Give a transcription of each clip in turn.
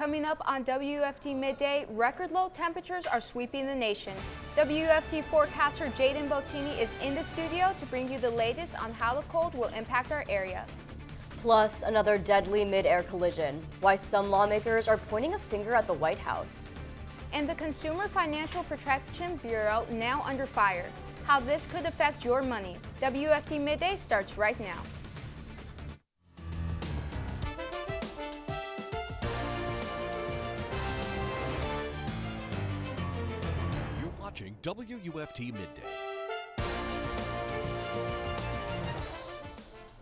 Coming up on WUFT Midday, record low temperatures are sweeping the nation. WUFT forecaster Jadyn Bottini is in the studio to bring you the latest on how the cold will impact our area. Plus, another deadly mid-air collision. Why some lawmakers are pointing a finger at the White House. And the Consumer Financial Protection Bureau now under fire. How this could affect your money. WUFT Midday starts right now. You're watching WUFT Midday.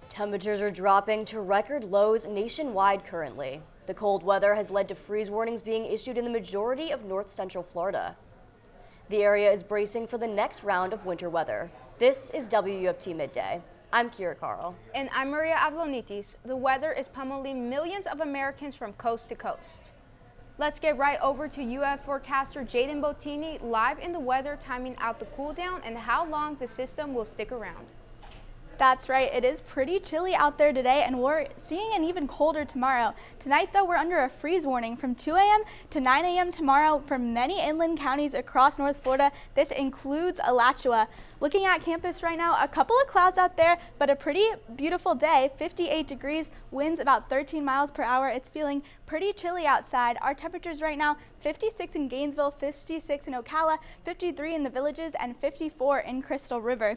Temperatures are dropping to record lows nationwide currently. The cold weather has led to freeze warnings being issued in the majority of north central Florida. The area is bracing for the next round of winter weather. This is WUFT Midday. I'm Carle. And I'm Avlontis. The weather is pummeling millions of Americans from coast to coast. Let's get right over to UF forecaster Jadyn Bottini live in the weather, timing out the cool down and how long the system will stick around. That's right, it is pretty chilly out there today, and we're seeing an even colder tomorrow. Tonight, though, we're under a freeze warning from 2 a.m. to 9 a.m. tomorrow for many inland counties across North Florida. This includes Alachua. Looking at campus right now, a couple of clouds out there, but a pretty beautiful day, 58 degrees, winds about 13 miles per hour. It's feeling pretty chilly outside. Our temperatures right now, 56 in Gainesville, 56 in Ocala, 53 in the Villages, and 54 in Crystal River.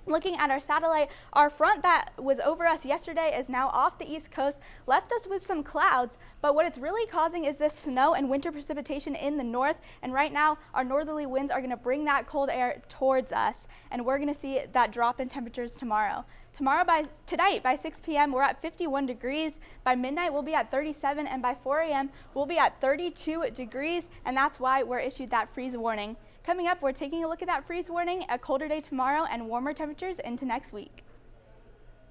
Looking at our satellite, our front that was over us yesterday is now off the east coast, left us with some clouds, but what it's really causing is this snow and winter precipitation in the north, and right now our northerly winds are going to bring that cold air towards us, and we're going to see that drop in temperatures tomorrow. Tonight by 6 p.m. we're at 51 degrees, by midnight we'll be at 37, and by 4 a.m. we'll be at 32 degrees, and that's why we're issued that freeze warning. Coming up, we're taking a look at that freeze warning, a colder day tomorrow, and warmer temperatures into next week.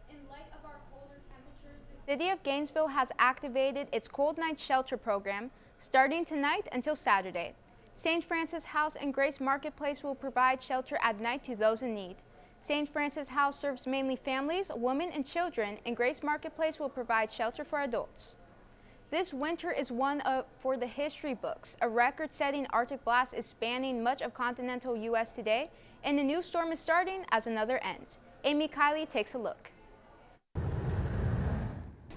In light of our colder temperatures, the city of Gainesville has activated its Cold Night Shelter program starting tonight until Saturday. St. Francis House and Grace Marketplace will provide shelter at night to those in need. St. Francis House serves mainly families, women, and children, and Grace Marketplace will provide shelter for adults. This winter is one for the history books. A record-setting Arctic blast is spanning much of continental U.S. today, and a new storm is starting as another ends. Amy Kiley takes a look.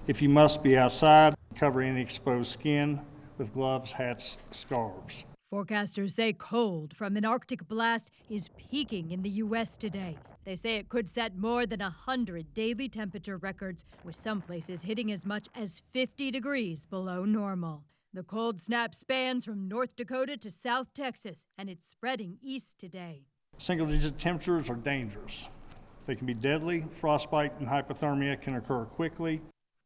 If you must be outside, cover any exposed skin with gloves, hats, scarves. Forecasters say cold from an Arctic blast is peaking in the U.S. today. They say it could set more than 100 daily temperature records, with some places hitting as much as 50 degrees below normal. The cold snap spans from North Dakota to South Texas, and it's spreading east today. Single-digit temperatures are dangerous. They can be deadly. Frostbite and hypothermia can occur quickly.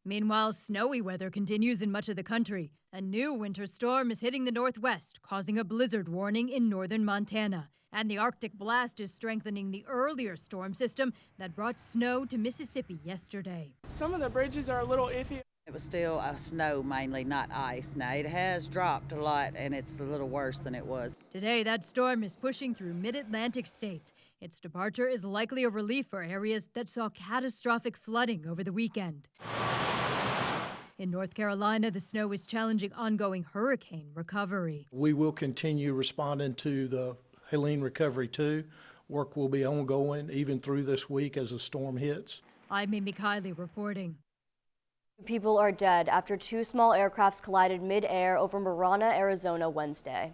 Meanwhile, snowy weather continues in much of the country. A new winter storm is hitting the Northwest, causing a blizzard warning in northern Montana. And the Arctic blast is strengthening the earlier storm system that brought snow to Mississippi yesterday. Some of the bridges are a little iffy. It was still snow mainly, not ice. Now it has dropped a lot and it's a little worse than it was. Today, that storm is pushing through mid-Atlantic states. Its departure is likely a relief for areas that saw catastrophic flooding over the weekend. In North Carolina, the snow is challenging ongoing hurricane recovery. We will continue responding to the Helene Recovery 2. Work will be ongoing even through this week as the storm hits. I'm Amy Kiley reporting. People are dead after two small aircrafts collided mid-air over Marana, Arizona Wednesday.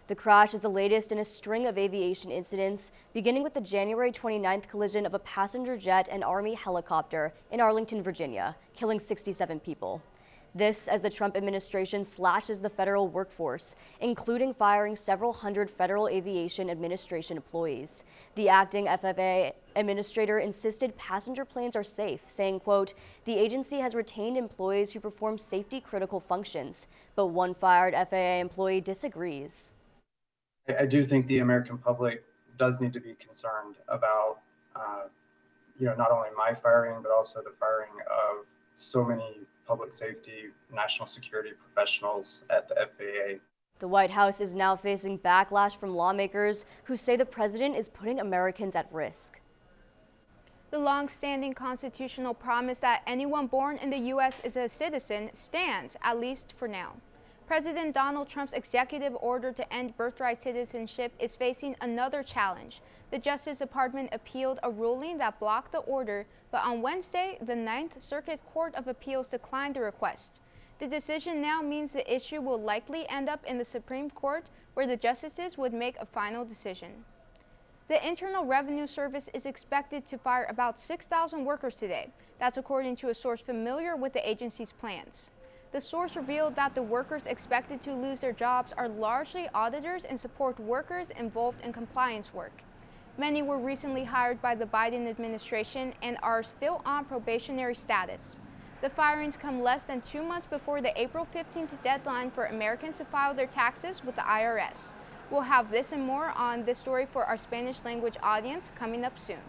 The crash is the latest in a string of aviation incidents, beginning with the January 29th collision of a passenger jet and Army helicopter in Arlington, Virginia, killing 67 people. This as the Trump administration slashes the federal workforce, including firing several hundred Federal Aviation Administration employees. The acting FAA administrator insisted passenger planes are safe, saying, quote, "The agency has retained employees who perform safety-critical functions," but one fired FAA employee disagrees. I do think the American public does need to be concerned about, not only my firing, but also the firing of so many public safety, national security professionals at the FAA. The White House is now facing backlash from lawmakers who say the president is putting Americans at risk. The long-standing constitutional promise that anyone born in the U.S. is a citizen stands, at least for now. President Donald Trump's executive order to end birthright citizenship is facing another challenge. The Justice Department appealed a ruling that blocked the order, but on Wednesday, the Ninth Circuit Court of Appeals declined the request. The decision now means the issue will likely end up in the Supreme Court, where the justices would make a final decision. The Internal Revenue Service is expected to fire about 6,000 workers today. That's according to a source familiar with the agency's plans. The source revealed that the workers expected to lose their jobs are largely auditors and support workers involved in compliance work. Many were recently hired by the Biden administration and are still on probationary status. The firings come less than 2 months before the April 15th deadline for Americans to file their taxes with the IRS. We'll have this and more on this story for our Spanish language audience coming up soon.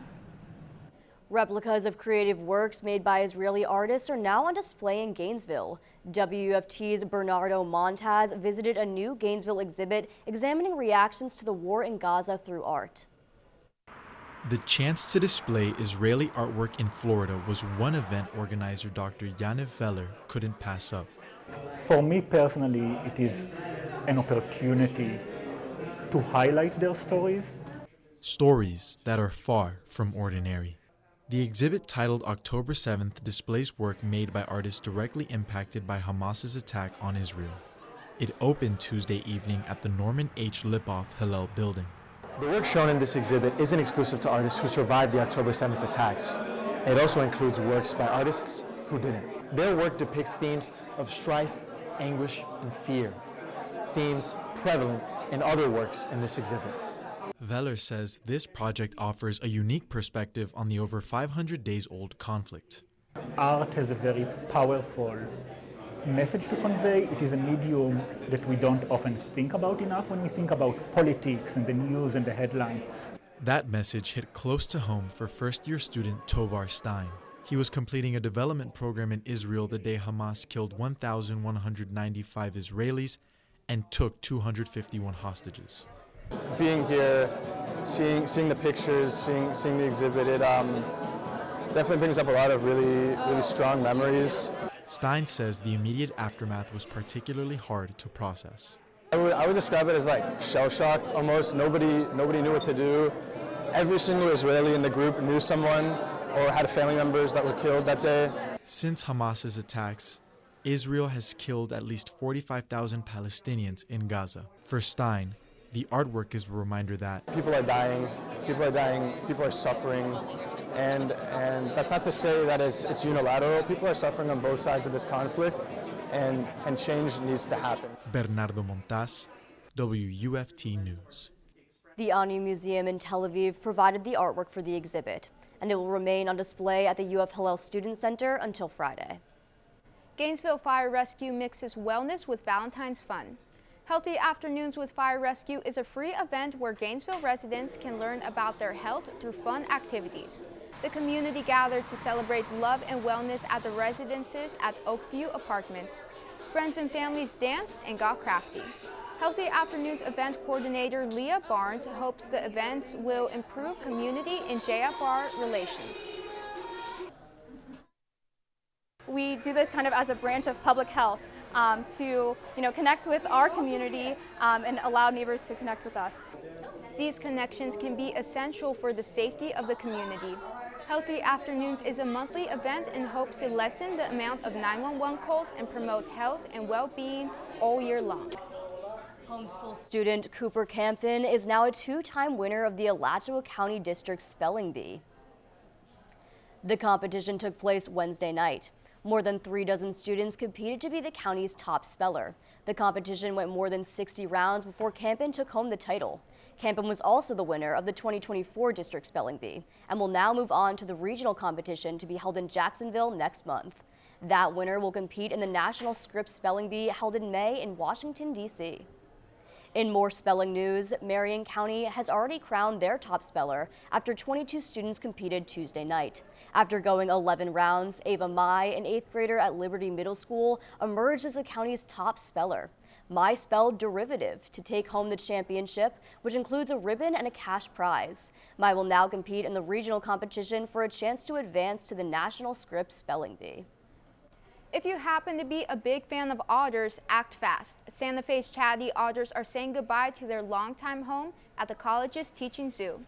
Replicas of creative works made by Israeli artists are now on display in Gainesville. WUFT's Bernardo Montas visited a new Gainesville exhibit examining reactions to the war in Gaza through art. The chance to display Israeli artwork in Florida was one event organizer Dr. Yaniv Feller couldn't pass up. For me personally, it is an opportunity to highlight their stories. Stories that are far from ordinary. The exhibit, titled October 7th, displays work made by artists directly impacted by Hamas's attack on Israel. It opened Tuesday evening at the Norman H. Lipoff Hillel building. The work shown in this exhibit isn't exclusive to artists who survived the October 7th attacks. It also includes works by artists who didn't. Their work depicts themes of strife, anguish, and fear, themes prevalent in other works in this exhibit. Veller says this project offers a unique perspective on the over 500 days old conflict. Art has a very powerful message to convey. It is a medium that we don't often think about enough when we think about politics and the news and the headlines. That message hit close to home for first-year student Tovar Stein. He was completing a development program in Israel the day Hamas killed 1,195 Israelis and took 251 hostages. Being here, seeing the pictures, seeing the exhibit, it definitely brings up a lot of really strong memories. Stein says the immediate aftermath was particularly hard to process. I would describe it as like shell-shocked almost. Nobody knew what to do. Every single Israeli in the group knew someone or had family members that were killed that day. Since Hamas's attacks, Israel has killed at least 45,000 Palestinians in Gaza. For Stein, the artwork is a reminder that people are dying, people are suffering, and that's not to say that it's unilateral. People are suffering on both sides of this conflict, and change needs to happen. Bernardo Montas, WUFT News. The Anu Museum in Tel Aviv provided the artwork for the exhibit, and it will remain on display at the UF Hillel Student Center until Friday. Gainesville Fire Rescue mixes wellness with Valentine's fun. Healthy Afternoons with Fire Rescue is a free event where Gainesville residents can learn about their health through fun activities. The community gathered to celebrate love and wellness at the residences at Oakview Apartments. Friends and families danced and got crafty. Healthy Afternoons event coordinator Leah Barnes hopes the events will improve community and JFR relations. We do this kind of as a branch of public health to connect with our community and allow neighbors to connect with us. These connections can be essential for the safety of the community. Healthy Afternoons is a monthly event and hopes to lessen the amount of 911 calls and promote health and well-being all year long. Homeschool student Cooper Campin is now a two-time winner of the Alachua County District Spelling Bee. The competition took place Wednesday night. More than 36 students competed to be the county's top speller. The competition went more than 60 rounds before Campin took home the title. Campin was also the winner of the 2024 District Spelling Bee and will now move on to the regional competition to be held in Jacksonville next month. That winner will compete in the National Scripps Spelling Bee held in May in Washington, D.C. In more spelling news, Marion County has already crowned their top speller after 22 students competed Tuesday night. After going 11 rounds, Ava Mai, an 8th grader at Liberty Middle School, emerged as the county's top speller. Mai spelled derivative to take home the championship, which includes a ribbon and a cash prize. Mai will now compete in the regional competition for a chance to advance to the National Scripps Spelling Bee. If you happen to be a big fan of otters, act fast. Santa Fe's chatty otters are saying goodbye to their longtime home at the college's teaching zoo.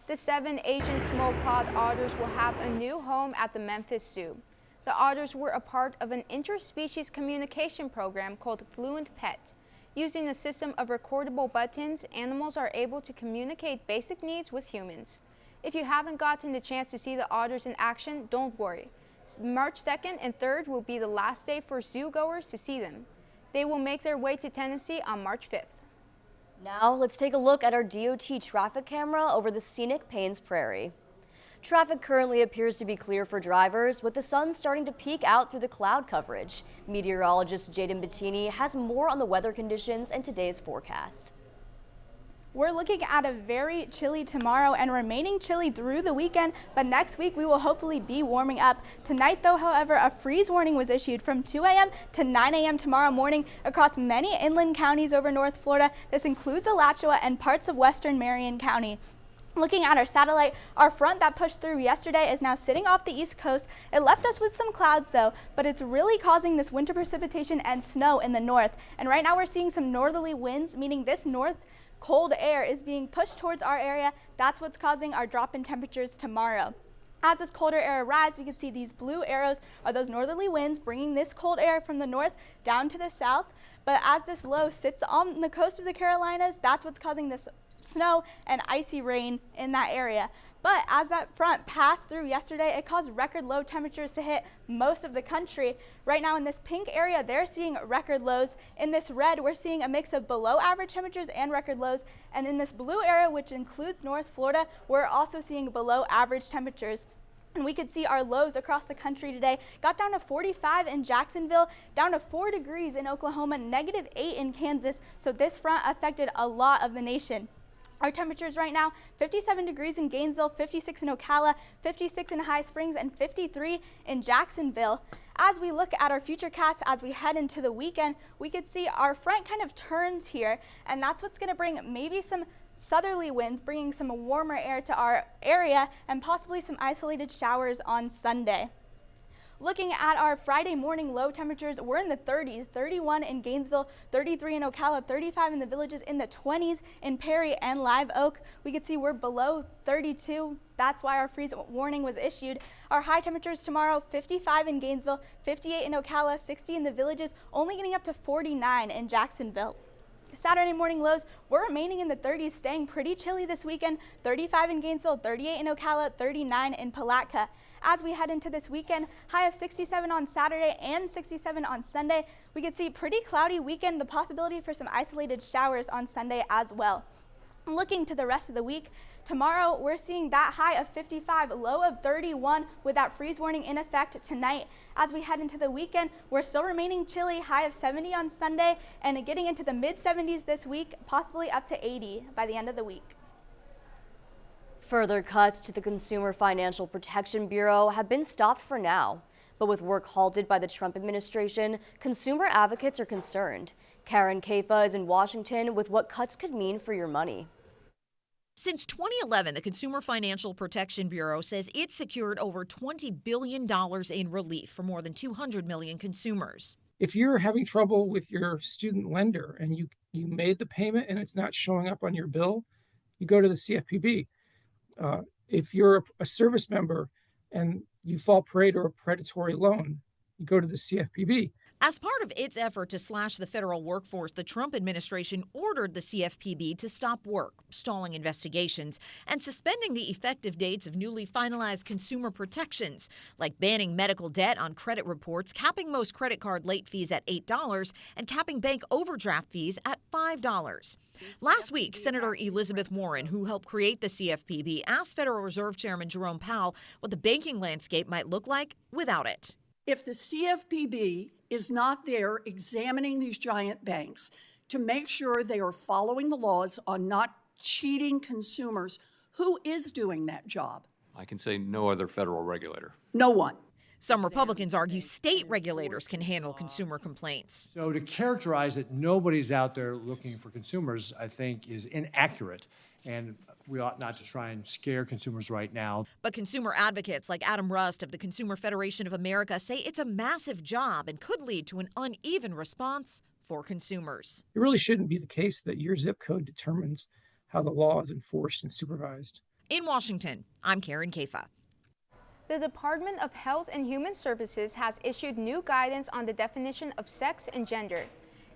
The 7 Asian small-clawed otters will have a new home at the Memphis Zoo. The otters were a part of an interspecies communication program called Fluent Pet. Using a system of recordable buttons, animals are able to communicate basic needs with humans. If you haven't gotten the chance to see the otters in action, don't worry. March 2nd and 3rd will be the last day for zoo-goers to see them. They will make their way to Tennessee on March 5th. Now let's take a look at our DOT traffic camera over the scenic Paynes Prairie. Traffic currently appears to be clear for drivers, with the sun starting to peek out through the cloud coverage. Meteorologist Jadyn Bottini has more on the weather conditions and today's forecast. We're looking at a very chilly tomorrow and remaining chilly through the weekend, but next week we will hopefully be warming up. Tonight, though, however, a freeze warning was issued from 2 a.m. to 9 a.m. tomorrow morning across many inland counties over North Florida. This includes Alachua and parts of western Marion County. Looking at our satellite, our front that pushed through yesterday is now sitting off the east coast. It left us with some clouds though, but it's really causing this winter precipitation and snow in the north. And right now we're seeing some northerly winds, meaning this north cold air is being pushed towards our area. That's what's causing our drop in temperatures tomorrow. As this colder air arrives, we can see these blue arrows are those northerly winds bringing this cold air from the north down to the south. But as this low sits on the coast of the Carolinas, that's what's causing this snow and icy rain in that area. But as that front passed through yesterday, it caused record low temperatures to hit most of the country. Right now in this pink area, they're seeing record lows. In this red, we're seeing a mix of below average temperatures and record lows. And in this blue area, which includes North Florida, we're also seeing below average temperatures. And we could see our lows across the country today got down to 45 in Jacksonville, down to 4 degrees in Oklahoma, -8 in Kansas. So this front affected a lot of the nation. Our temperatures right now, 57 degrees in Gainesville, 56 in Ocala, 56 in High Springs, and 53 in Jacksonville. As we look at our futurecast as we head into the weekend, we could see our front kind of turns here, and that's what's going to bring maybe some southerly winds, bringing some warmer air to our area and possibly some isolated showers on Sunday. Looking at our Friday morning low temperatures, we're in the 30s, 31 in Gainesville, 33 in Ocala, 35 in the Villages, in the 20s in Perry and Live Oak. We can see we're below 32. That's why our freeze warning was issued. Our high temperatures tomorrow, 55 in Gainesville, 58 in Ocala, 60 in the Villages, only getting up to 49 in Jacksonville. Saturday morning lows, we're remaining in the 30s, staying pretty chilly this weekend, 35 in Gainesville, 38 in Ocala, 39 in Palatka. As we head into this weekend, high of 67 on Saturday and 67 on Sunday. We could see pretty cloudy weekend, the possibility for some isolated showers on Sunday as well. Looking to the rest of the week, tomorrow we're seeing that high of 55, low of 31 with that freeze warning in effect tonight. As we head into the weekend, we're still remaining chilly, high of 70 on Sunday and getting into the mid-70s this week, possibly up to 80 by the end of the week. Further cuts to the Consumer Financial Protection Bureau have been stopped for now. But with work halted by the Trump administration, consumer advocates are concerned. Karen Kafa is in Washington with what cuts could mean for your money. Since 2011, the Consumer Financial Protection Bureau says it's secured over $20 billion in relief for more than 200 million consumers. If you're having trouble with your student lender and you made the payment and it's not showing up on your bill, you go to the CFPB. If you're a service member and you fall prey to a predatory loan, you go to the CFPB. As part of its effort to slash the federal workforce, the Trump administration ordered the CFPB to stop work, stalling investigations, and suspending the effective dates of newly finalized consumer protections, like banning medical debt on credit reports, capping most credit card late fees at $8, and capping bank overdraft fees at $5. Last week, Senator Elizabeth Warren, who helped create the CFPB, asked Federal Reserve Chairman Jerome Powell what the banking landscape might look like without it. If the CFPB is not there examining these giant banks to make sure they are following the laws on not cheating consumers, who is doing that job? I can say no other federal regulator. No one. Some Republicans argue state regulators can handle consumer complaints. So to characterize that nobody's out there looking for consumers, I think, is inaccurate. And we ought not to try and scare consumers right now. But consumer advocates like Adam Rust of the Consumer Federation of America say it's a massive job and could lead to an uneven response for consumers. It really shouldn't be the case that your zip code determines how the law is enforced and supervised. In Washington, I'm Karen Kafa. The Department of Health and Human Services has issued new guidance on the definition of sex and gender.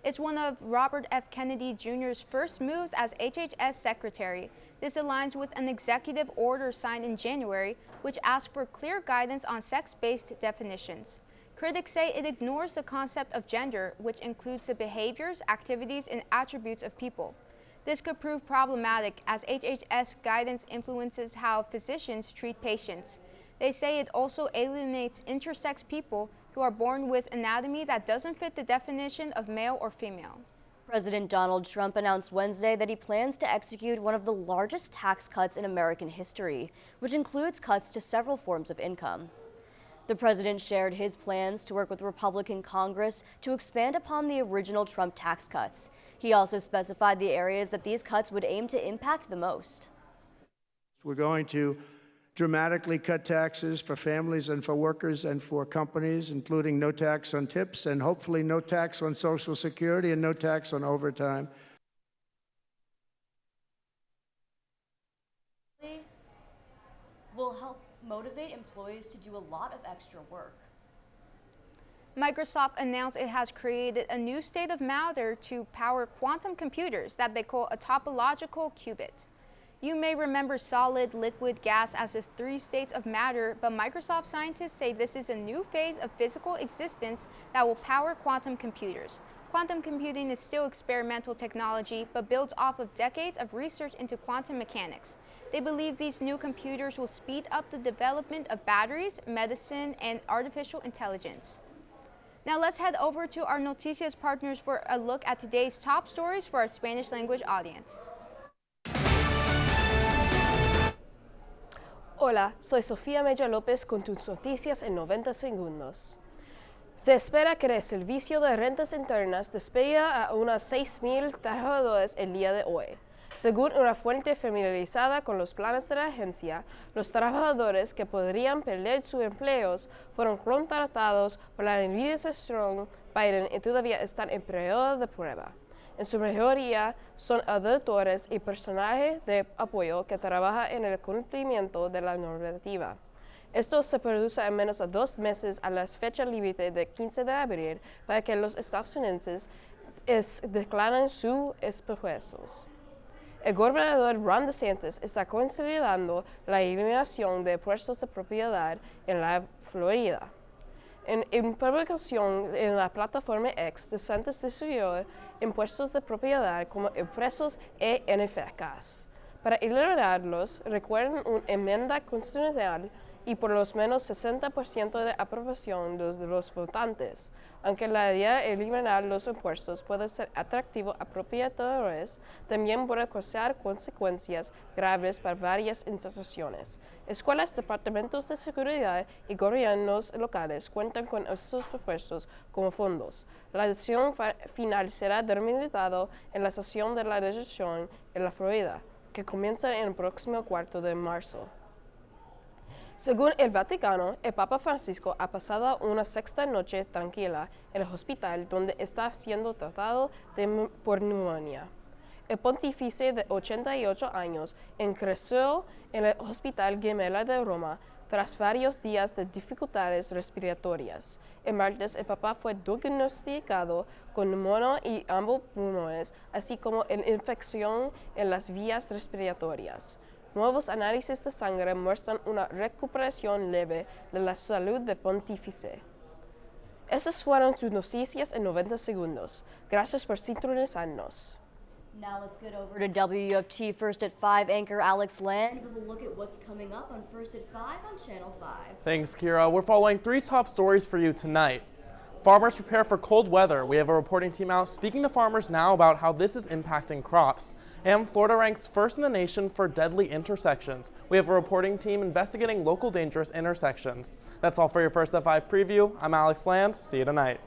It's one of Robert F. Kennedy Jr.'s first moves as HHS Secretary. This aligns with an executive order signed in January, which asks for clear guidance on sex-based definitions. Critics say it ignores the concept of gender, which includes the behaviors, activities, and attributes of people. This could prove problematic as HHS guidance influences how physicians treat patients. They say it also alienates intersex people who are born with anatomy that doesn't fit the definition of male or female. President Donald Trump announced Wednesday that he plans to execute one of the largest tax cuts in American history, which includes cuts to several forms of income. The president shared his plans to work with Republican Congress to expand upon the original Trump tax cuts. He also specified the areas that these cuts would aim to impact the most. We're going to dramatically cut taxes for families and for workers and for companies, including no tax on tips and hopefully no tax on Social Security and no tax on overtime. Will help motivate employees to do a lot of extra work. Microsoft announced it has created a new state of matter to power quantum computers that they call a topological qubit. You may remember solid, liquid, gas as the three states of matter, but Microsoft scientists say this is a new phase of physical existence that will power quantum computers. Quantum computing is still experimental technology, but builds off of decades of research into quantum mechanics. They believe these new computers will speed up the development of batteries, medicine, and artificial intelligence. Now let's head over to our Noticias partners for a look at today's top stories for our Spanish language audience. Hola, soy Sofia Mella-Lopez con tus noticias en 90 segundos. Se espera que el Servicio de Rentas Internas despida a unos 6,000 trabajadores el día de hoy. Según una fuente familiarizada con los planes de la agencia, los trabajadores que podrían perder sus empleos fueron contratados por la administración Biden y todavía están en periodo de prueba. En su mayoría son auditores y personal de apoyo que trabaja en el cumplimiento de la normativa. Esto se produce en menos de 2 meses a la fecha límite de 15 de abril para que los estadounidenses declaren sus esfuerzos. El gobernador Ron DeSantis está considerando la eliminación de impuestos de propiedad en la Florida. En publicación en la plataforma X, DeSantis describió impuestos de propiedad como impuestos e ineficaces. Para eliminarlos, requieren una enmienda constitucional y por lo menos 60% de aprobación de los votantes. Aunque la idea de eliminar los impuestos puede ser atractivo a propietarios, también puede causar consecuencias graves para varias instituciones. Escuelas, departamentos de seguridad y gobiernos locales cuentan con estos propuestos como fondos. La decisión final será determinada en la sesión de la legislación en la Florida, que comienza en el próximo 4 de marzo. Según el Vaticano, el Papa Francisco ha pasado una sexta noche tranquila en el hospital donde está siendo tratado por neumonía. El pontífice de 88 años ingresó en el Hospital Gemelli de Roma tras varios días de dificultades respiratorias. El martes, el Papa fue diagnosticado con neumonía y ambos pulmones, así como en infección en las vías respiratorias. Nuevos análisis de sangre muestran una recuperación leve de la salud del pontífice. Esas fueron sus noticias en 90 segundos. Gracias por sintonizarnos. Now let's get over to WUFT First at 5 anchor Alex Land with a look at what's coming up on First at 5 on Channel 5. Thanks, Ciara. We're following 3 top stories for you tonight. Farmers prepare for cold weather. We have a reporting team out speaking to farmers now about how this is impacting crops. And Florida ranks first in the nation for deadly intersections. We have a reporting team investigating local dangerous intersections. That's all for your First at 5 preview. I'm Alex Lands. See you tonight.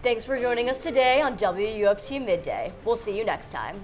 Thanks for joining us today on WUFT Midday. We'll see you next time.